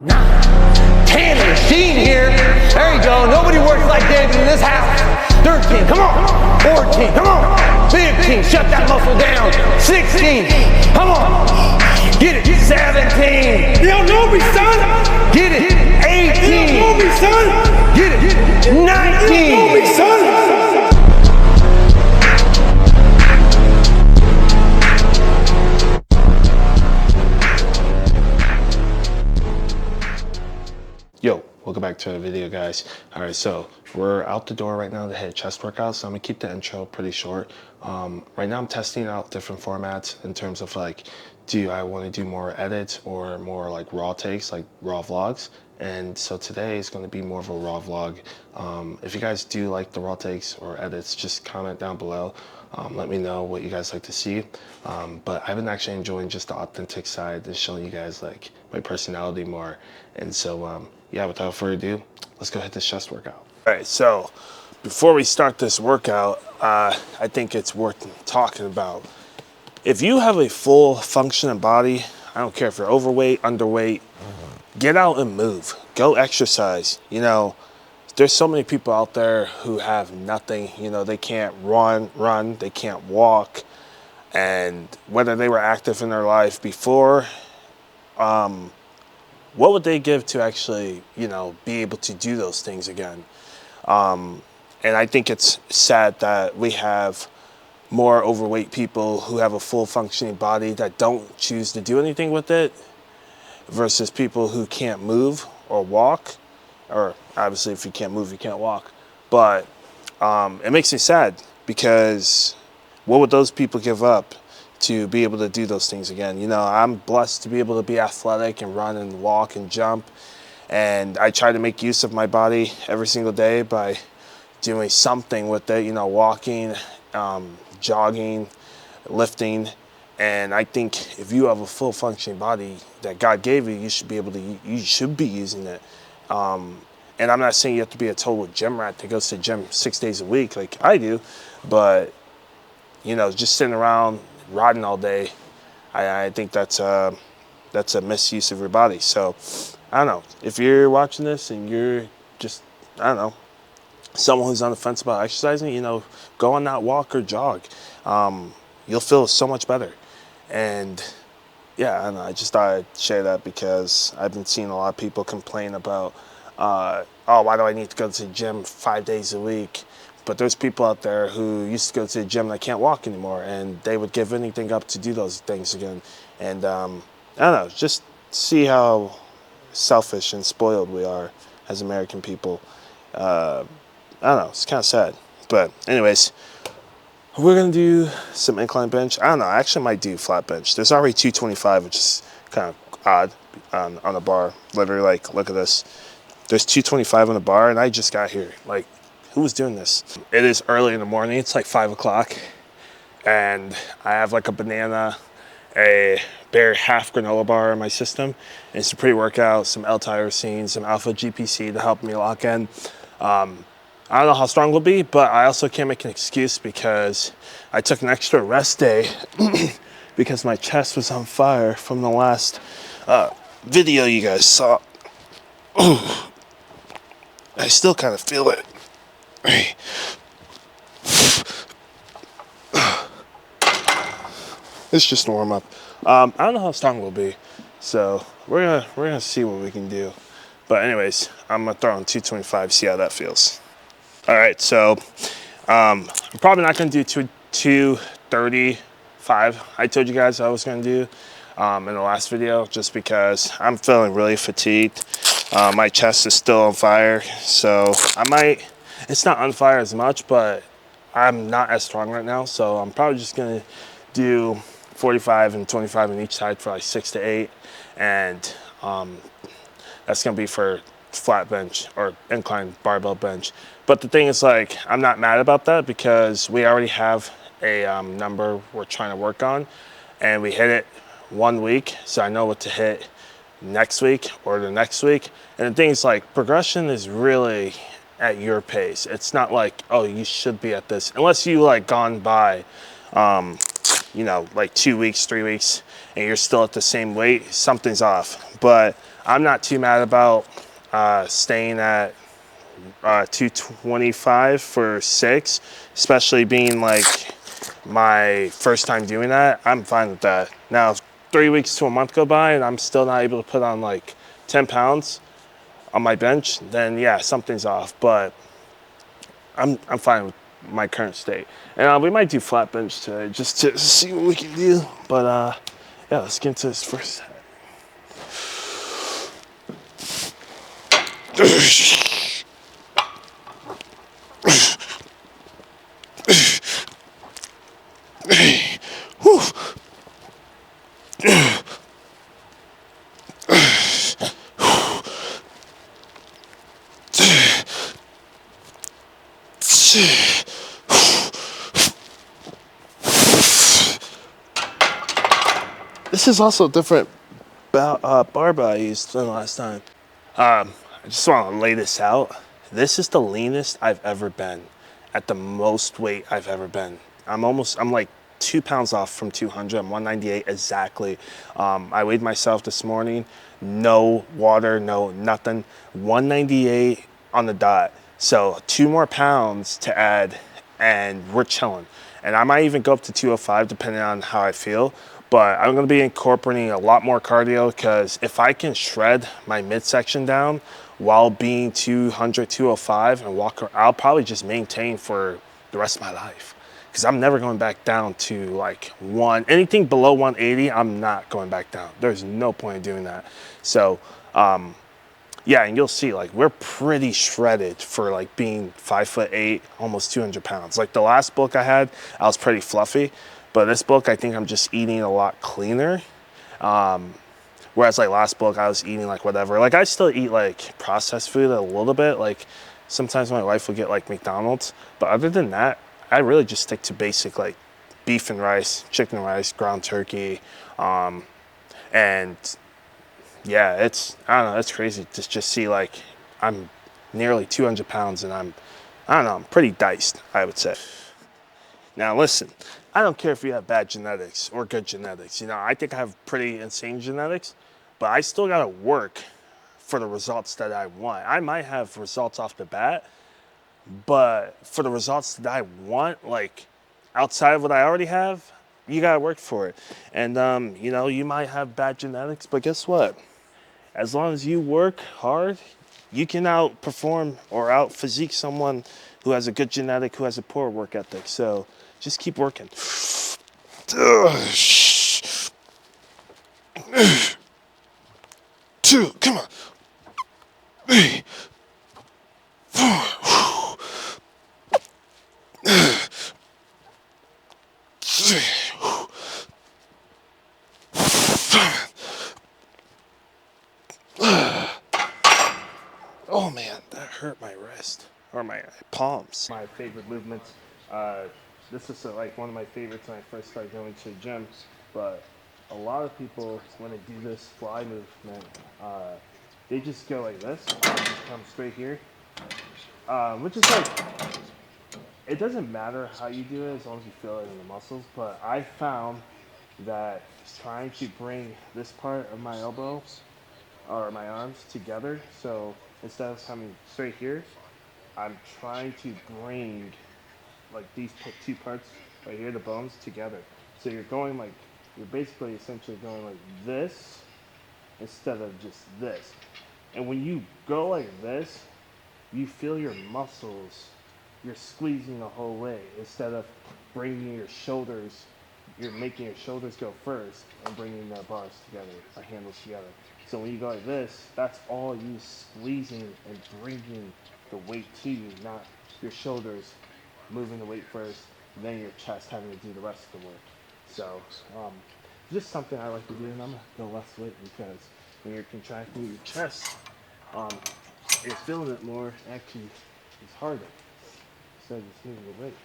Tanner, Sheen here. There you go. Nobody works like David in this house. 13, come on. 14, come on. 15, shut that muscle down. 16, come on. Get it. 17. You don't know me, son. Get it. 18. You don't know me, son. Get it. 19. You don't know me, son. Yo, welcome back to the video, guys. All right, so we're out the door right now to hit chest workouts, so I'm gonna keep the intro pretty short. Right now I'm testing out different formats in terms of like, do I want to do more edits or more like raw takes, like raw vlogs? And so today is going to be more of a raw vlog. If you guys do like the raw takes or edits, just comment down below. Let me know what you guys like to see. But I've been actually enjoying just the authentic side and showing you guys like my personality more. And so, yeah, without further ado, let's go hit this chest workout. All right, so before we start this workout, I think it's worth talking about. If you have a full functioning body, I don't care if you're overweight, underweight, get out and move. Go exercise. You know, there's so many people out there who have nothing. You know, they can't run, they can't walk. And whether they were active in their life before, what would they give to actually, you know, be able to do those things again? And I think it's sad that we have more overweight people who have a full functioning body that don't choose to do anything with it versus people who can't move or walk, or obviously if you can't move, you can't walk. But it makes me sad because what would those people give up to be able to do those things again? You know, I'm blessed to be able to be athletic and run and walk and jump. And I try to make use of my body every single day by doing something with it, you know, walking, jogging, lifting. And I think if you have a full functioning body that God gave you, you should be able to, you should be using it. And I'm not saying you have to be a total gym rat that goes to the gym 6 days a week like I do, but you know, just sitting around riding all day, I think that's a misuse of your body. So I don't know, if you're watching this and you're just, I don't know, someone who's on the fence about exercising, you know, go on that walk or jog. You'll feel so much better. And yeah, I don't know, I just thought I'd share that because I've been seeing a lot of people complain about, oh, why do I need to go to the gym 5 days a week? But there's people out there who used to go to the gym that can't walk anymore, and they would give anything up to do those things again. And I don't know, just see how selfish and spoiled we are as American people. I don't know, it's kind of sad. But anyways, we're gonna do some incline bench. I don't know, I actually might do flat bench. There's already 225, which is kind of odd on a bar. Literally, like, look at this. There's 225 on the bar, and I just got here. Like, who was doing this? It is early in the morning, it's like 5 o'clock, and I have like a banana, a bare half granola bar in my system, and some pre-workout, some L-tyrosine, some alpha GPC to help me lock in. I don't know how strong it'll be, but I also can't make an excuse because I took an extra rest day because my chest was on fire from the last video you guys saw. I still kind of feel it. It's just a warm up. I don't know how strong we'll be, so we're gonna see what we can do. But anyways, I'm gonna throw in 225, see how that feels. All right, so I'm probably not gonna do 235. I told you guys I was gonna do in the last video, just because I'm feeling really fatigued. My chest is still on fire, so I might. It's not on fire as much, but I'm not as strong right now, so I'm probably just gonna do 45 and 25 on each side for like 6 to 8, and that's gonna be for flat bench or incline barbell bench. But the thing is, like, I'm not mad about that because we already have a number we're trying to work on, and we hit it 1 week, so I know what to hit next week or the next week. And the thing is, like, progression is really at your pace. It's not like, oh, you should be at this, unless you like gone by you know, like 2 weeks, 3 weeks, and you're still at the same weight, something's off. But I'm not too mad about staying at 225 for 6, especially being like my first time doing that. I'm fine with that. Now, if 3 weeks to a month go by and I'm still not able to put on like 10 pounds on my bench, then yeah, something's off. But I'm fine with my current state. And we might do flat bench today just to see what we can do. But yeah, let's get into this first set. This is also a different barbell I used than last time. I just want to lay this out. This is the leanest I've ever been, at the most weight I've ever been. I'm like 2 pounds off from 200. I'm 198 exactly. I weighed myself this morning. No water, no nothing. 198 on the dot. So 2 more pounds to add, and we're chilling. And I might even go up to 205 depending on how I feel. But I'm gonna be incorporating a lot more cardio, because if I can shred my midsection down while being 200, 205 and walk, I'll probably just maintain for the rest of my life. Because I'm never going back down to like anything below 180, I'm not going back down. There's no point in doing that. So, yeah, and you'll see, like, we're pretty shredded for like being 5'8", almost 200 pounds. Like the last bulk I had, I was pretty fluffy. But this bulk, I think I'm just eating a lot cleaner. Whereas like last bulk, I was eating like whatever. Like I still eat like processed food a little bit. Like sometimes my wife will get like McDonald's. But other than that, I really just stick to basic like beef and rice, chicken and rice, ground turkey. And yeah, I don't know, it's crazy to just see like I'm nearly 200 pounds and I don't know, I'm pretty diced, I would say. Now listen, I don't care if you have bad genetics or good genetics. You know, I think I have pretty insane genetics, but I still gotta work for the results that I want. I might have results off the bat, but for the results that I want, like outside of what I already have, you gotta work for it. And you know, you might have bad genetics, but guess what? As long as you work hard, you can outperform or out physique someone who has a good genetic, who has a poor work ethic. So just keep working. 2, come on. 3, 4. 3. 5. Oh man, that hurt my wrist or my palms. My favorite movements. This is like one of my favorites when I first started going to the gym. But a lot of people, when they do this fly movement, they just go like this, just come straight here, which is like, it doesn't matter how you do it as long as you feel it in the muscles. But I found that trying to bring this part of my elbow or my arms together, so instead of coming straight here, I'm trying to bring like these 2 parts right here, the bones, together. So you're going like, you're basically essentially going like this instead of just this. And when you go like this, you feel your muscles, you're squeezing the whole way instead of bringing your shoulders, you're making your shoulders go first and bringing the bars together, the handles together. So when you go like this, that's all you squeezing and bringing the weight to you, not your shoulders moving the weight first, then your chest having to do the rest of the work. So just something I like to do, and I'm gonna go less weight because when you're contracting your chest, you're feeling it more. Actually, it's harder instead of just moving the weight.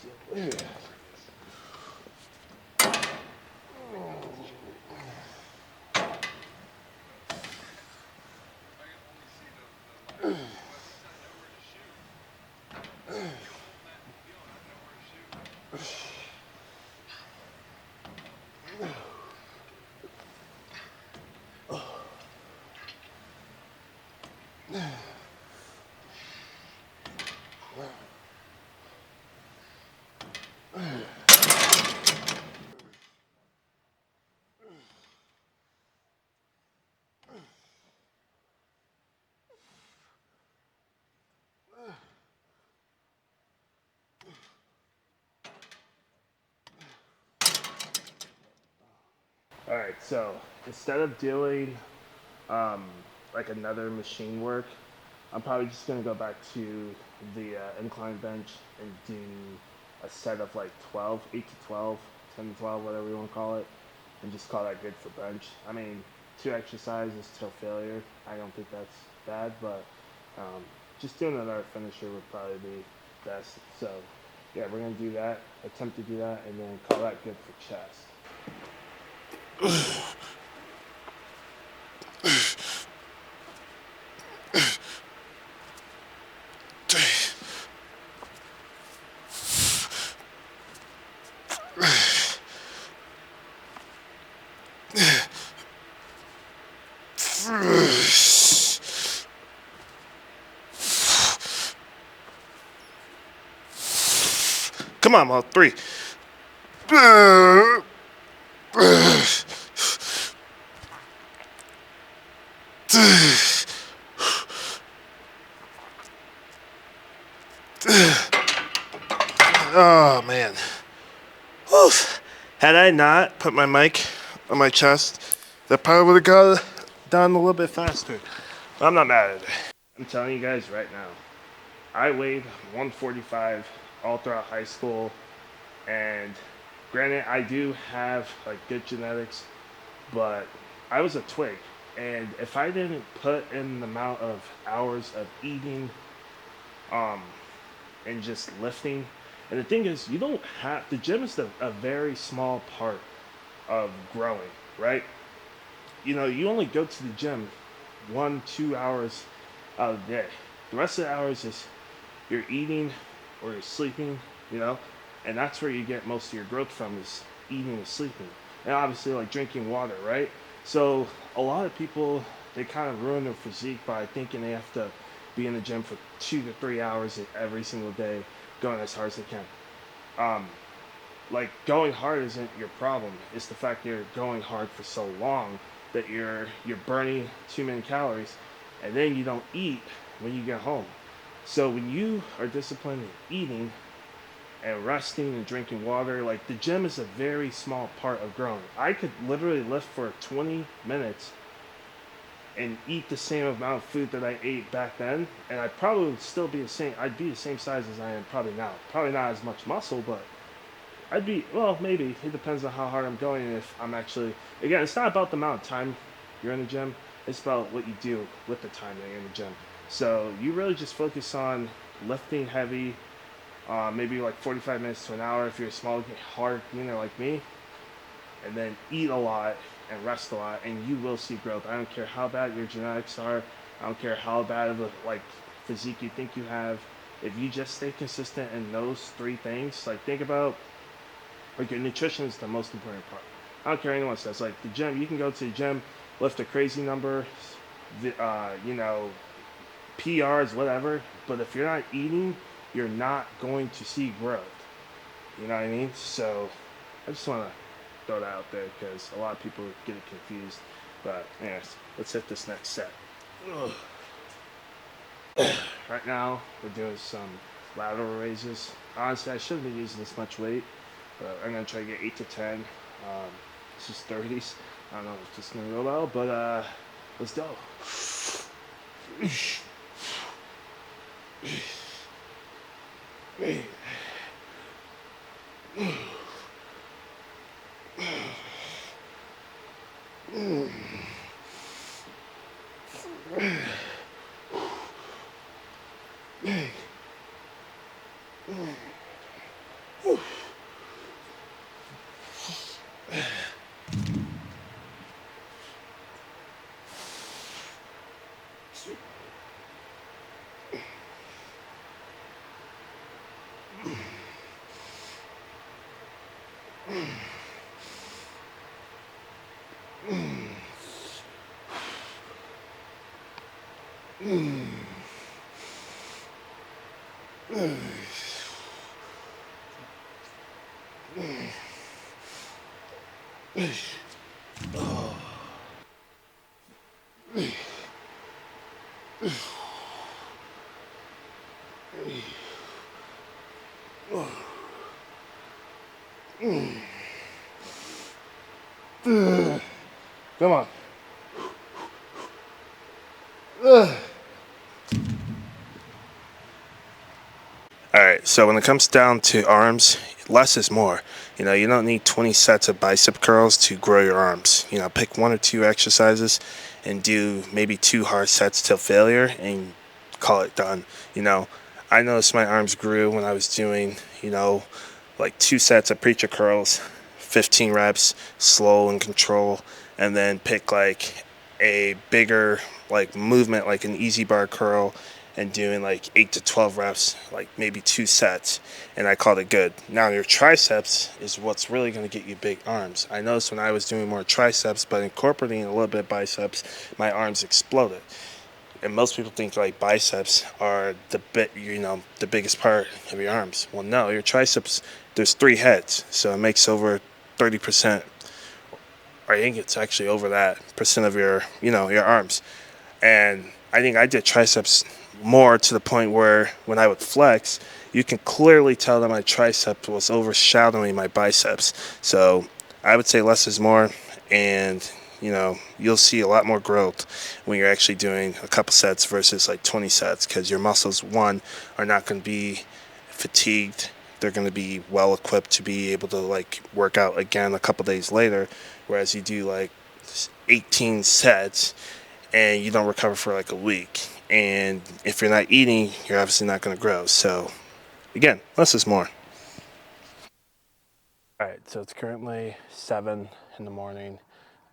So, yeah. All right, so instead of doing like another machine work, I'm probably just gonna go back to the incline bench and do a set of like 12, 8 to 12, 10 to 12, whatever you want to call it, and just call that good for bench. I mean, 2 exercises till failure. I don't think that's bad, but just doing another finisher would probably be best. So yeah, we're gonna do that, attempt to do that, and then call that good for chest. Come on, Mo, 3. Oh man. Whew. Had I not put my mic on my chest, that probably would have got done a little bit faster. I'm not mad at it. I'm telling you guys right now, I weighed 145 all throughout high school, and granted, I do have like good genetics, but I was a twig, and if I didn't put in the amount of hours of eating, and just lifting, and the thing is, you don't have, the gym is a very small part of growing, right? You know, you only go to the gym 1-2 hours out of the day. The rest of the hours is you're eating or you're sleeping, you know, and that's where you get most of your growth from, is eating and sleeping, and obviously like drinking water, right? So a lot of people, they kind of ruin their physique by thinking they have to be in the gym for 2 to 3 hours every single day, going as hard as they can. Like, going hard isn't your problem. It's the fact that you're going hard for so long that you're burning too many calories, and then you don't eat when you get home. So when you are disciplined in eating and resting and drinking water, like, the gym is a very small part of growing. I could literally lift for 20 minutes and eat the same amount of food that I ate back then, and I'd probably still be the same. I'd be the same size as I am probably now. Probably not as much muscle, but I'd be, well, maybe. It depends on how hard I'm going, and if I'm actually, again, it's not about the amount of time you're in the gym. It's about what you do with the time that you're in the gym. So you really just focus on lifting heavy, maybe like 45 minutes to an hour if you're a small, hard beginner like me, and then eat a lot and rest a lot, and you will see growth. I don't care how bad your genetics are. I don't care how bad of a like physique you think you have. If you just stay consistent in those 3 things, like, think about, like, your nutrition is the most important part. I don't care what anyone says. Like, the gym, you can go to the gym, lift a crazy number, you know, PRs, whatever. But if you're not eating, you're not going to see growth. You know what I mean? So I just want to throw that out there because a lot of people get it confused. But anyways, let's hit this next set. Right now, we're doing some lateral raises. Honestly, I shouldn't be using this much weight, but I'm going to try to get 8 to 10. This is 30s. I don't know if this is going to go well, but let's go. Come on. All right, so when it comes down to arms, less is more. You know, you don't need 20 sets of bicep curls to grow your arms. You know, pick 1 or 2 exercises and do maybe 2 hard sets till failure and call it done. You know, I noticed my arms grew when I was doing, like 2 sets of preacher curls, 15 reps, slow and control, and then pick like a bigger like movement like an easy bar curl and doing like 8 to 12 reps, like maybe 2 sets, and I called it good. Now your triceps is what's really going to get you big arms. I noticed when I was doing more triceps but incorporating a little bit of biceps, my arms exploded. And most people think like biceps are the biggest part of your arms. Well, no, your triceps, there's 3 heads, so it makes over 30%, or I think it's actually over that percent of your arms. And I think I did triceps more to the point where when I would flex, you can clearly tell that my tricep was overshadowing my biceps. So I would say less is more, and you'll see a lot more growth when you're actually doing a couple sets versus like 20 sets, because your muscles, one, are not going to be fatigued. They're going to be well equipped to be able to like work out again a couple days later, whereas you do like 18 sets and you don't recover for like a week. And if you're not eating, you're obviously not going to grow. So again, less is more. All right, so it's currently 7 in the morning.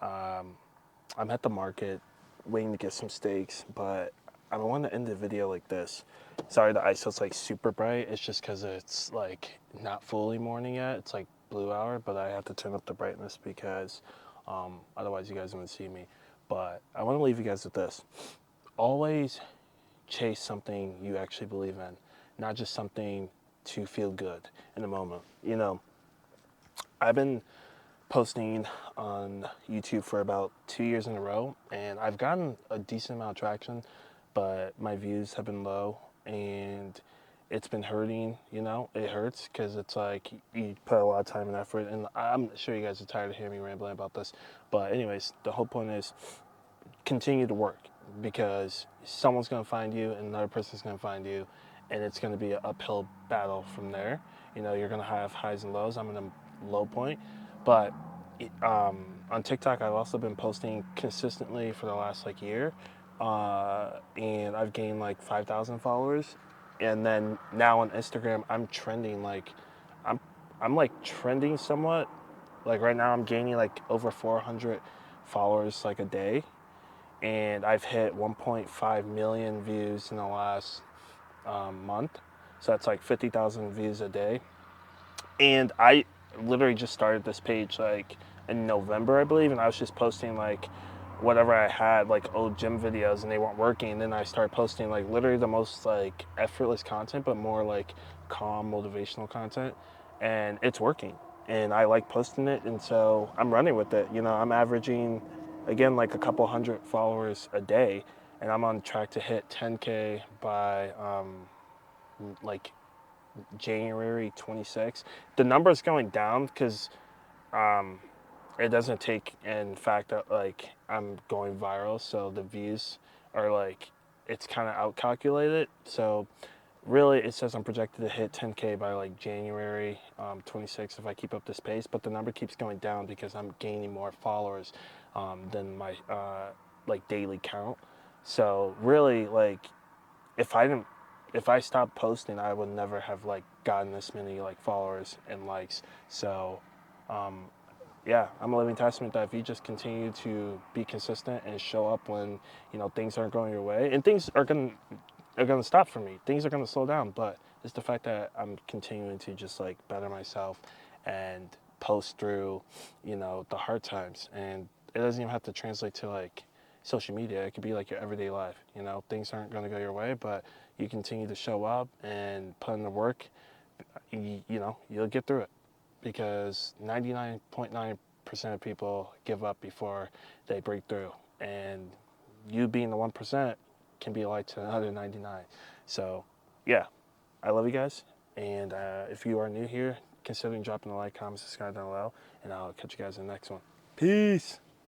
I'm at the market waiting to get some steaks, but I want to end the video like this. Sorry, the ISO's like super bright. It's just because it's like not fully morning yet. It's like blue hour, but I have to turn up the brightness because otherwise you guys wouldn't see me. But I want to leave you guys with this. Always chase something you actually believe in, not just something to feel good in the moment. I've been posting on YouTube for about 2 years in a row, and I've gotten a decent amount of traction, but my views have been low, and it's been hurting. It hurts because it's like you put a lot of time and effort, and I'm sure you guys are tired of hearing me rambling about this, but anyways, the whole point is continue to work, because someone's going to find you and another person's going to find you, and it's going to be an uphill battle from there. You're going to have highs and lows. I'm in a low point, but on TikTok I've also been posting consistently for the last like year, and I've gained like 5,000 followers, and then now on Instagram I'm trending like I'm like trending somewhat. Like right now I'm gaining like over 400 followers like a day, and I've hit 1.5 million views in the last month. So that's like 50,000 views a day. And I literally just started this page like in November, I believe, and I was just posting like whatever I had, like old gym videos, and they weren't working. And then I started posting like literally the most like effortless content, but more like calm, motivational content, and it's working. And I like posting it, and so I'm running with it. I'm averaging, again, like a couple hundred followers a day, and I'm on track to hit 10K by like January 26th. The number's going down because it doesn't take in fact that like I'm going viral, so the views are like, it's kind of outcalculated. So really it says I'm projected to hit 10K by like January 26th if I keep up this pace, but the number keeps going down because I'm gaining more followers than my like daily count. So really, like, if I stopped posting, I would never have like gotten this many like followers and likes. So yeah, I'm a living testament that if you just continue to be consistent and show up when things aren't going your way, and things are gonna stop for me, things are gonna slow down, but it's the fact that I'm continuing to just like better myself and post through the hard times, and it doesn't even have to translate to like social media. It could be like your everyday life. You know, things aren't going to go your way, but you continue to show up and put in the work. You know, you'll get through it, because 99.9% of people give up before they break through, and you being the 1% can be a light to another 99. So yeah, I love you guys, and if you are new here, considering dropping a like, comment, subscribe down below, and I'll catch you guys in the next one. Peace.